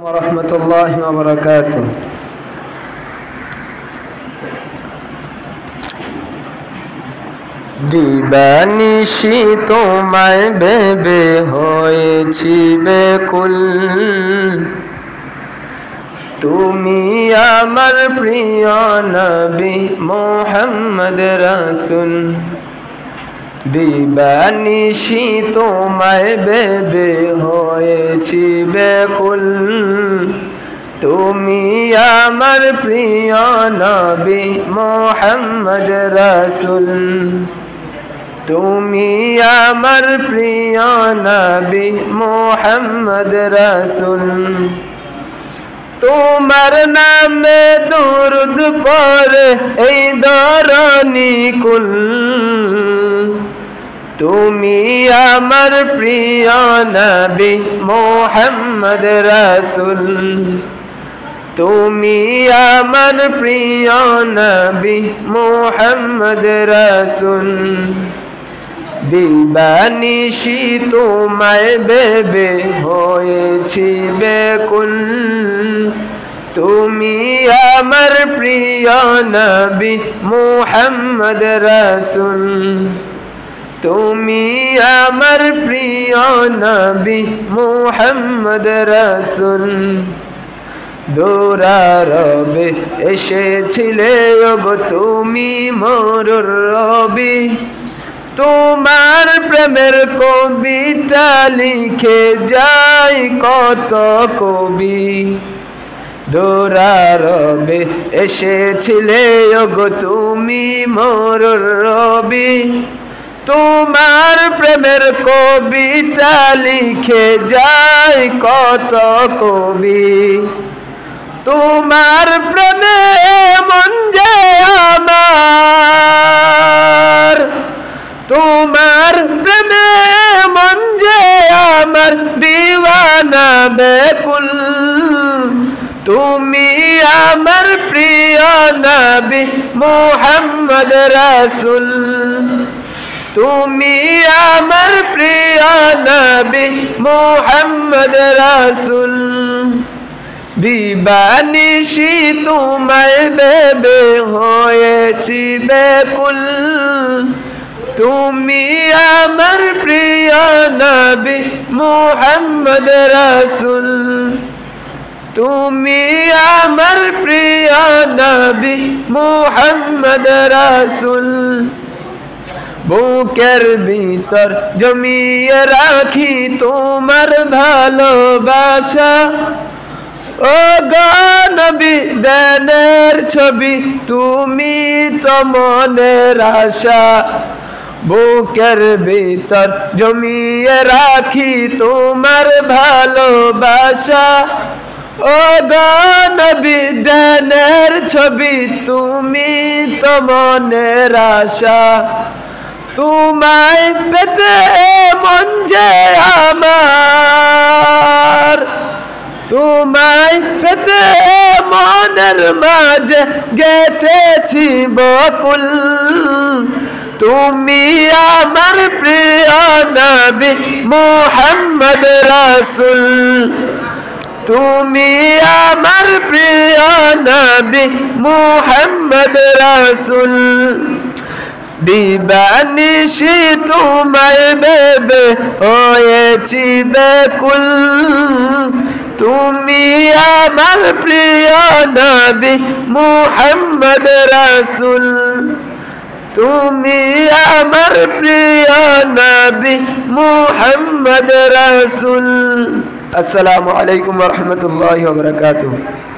ওরহমতুল্লাহি ওয়া বারাকাতুহু। দিবানিশি তোমায় ভেবে হয়েছি বেকুল, তুমি আমার প্রিয় নবী মুহাম্মদ রাসূল। দিবানিশি তোমায় ভেবে হয়েছি বেকুল, তুমি আমার প্রিয় নবী মুহাম্মদ রাসূল। তুমি আমার প্রিয় নবী মুহাম্মদ রাসূল। তোমার নামে দুরূদ পড়ে এই ধরণী কুল, তুমি আমার প্রিয় নবী মুহাম্মদ রাসূল। তুমি আমার প্রিয় নবী মুহাম্মদ রাসূল। দিবানিশি তোমায় ভেবে হয়েছি বেকুল, তুমি আমার প্রিয় নবী মুহাম্মদ রাসূল। তুমি আমার প্রিয় নবী মুহাম্মদ রাসূল। দৌড়ারবে এসেছিলে ওগো তুমি মোর রবি, তোমার প্রেমের কবিতা লিখে যায় কত কবি। দৌড়ারবে এসেছিলে ওগো তুমি মোর রবি, তোমার প্রেমের কবিতা লিখে যায় কত কবি। তোমার প্রেমে মন যে আমার, তোমার প্রেমে মন যে আমার দিওয়ানা বেকুল, তুমি আমার প্রিয় নবী মুহাম্মদ রাসূল। তুমি আমার প্রিয় নবী মুহাম্মদ রাসূল। দিবানিশি তোমায় ভেবে হয়েছি বেকুল, তুমি আমার প্রিয় নবী মুহাম্মদ রাসূল। তুমি আমার প্রিয় নবী মুহাম্মদ রাসূল। বুকের ভিতর জমিয়ে রাখি তোমার ভালোবাসা, ও গো নবী দেনের ছবি তুমি তো মনের আশা। বুকের ভিতর জমিয়ে রাখি তোমার ভালোবাসা, ও গো নবী দেনের ছবি তুমি তো মনের আশা। তোমায় পেতে মন যে আমার, তোমায় পেতে মনের মাঝে গেঁথেছি বকুল, তুমি আমার প্রিয় নবী মুহাম্মদ রাসূল। তুমি আমার প্রিয় নবী মুহাম্মদ রাসূল। দিবানিশি তোমায় ভেবে হয়েছি বেকুল, তুমি আমার প্রিয় নবী মুহাম্মদ রাসূল। তুমি আমার প্রিয় নবী মুহাম্মদ রাসূল। আসসালামু আলাইকুম ওয়া রাহমাতুল্লাহি ওয়া বারাকাতুহু।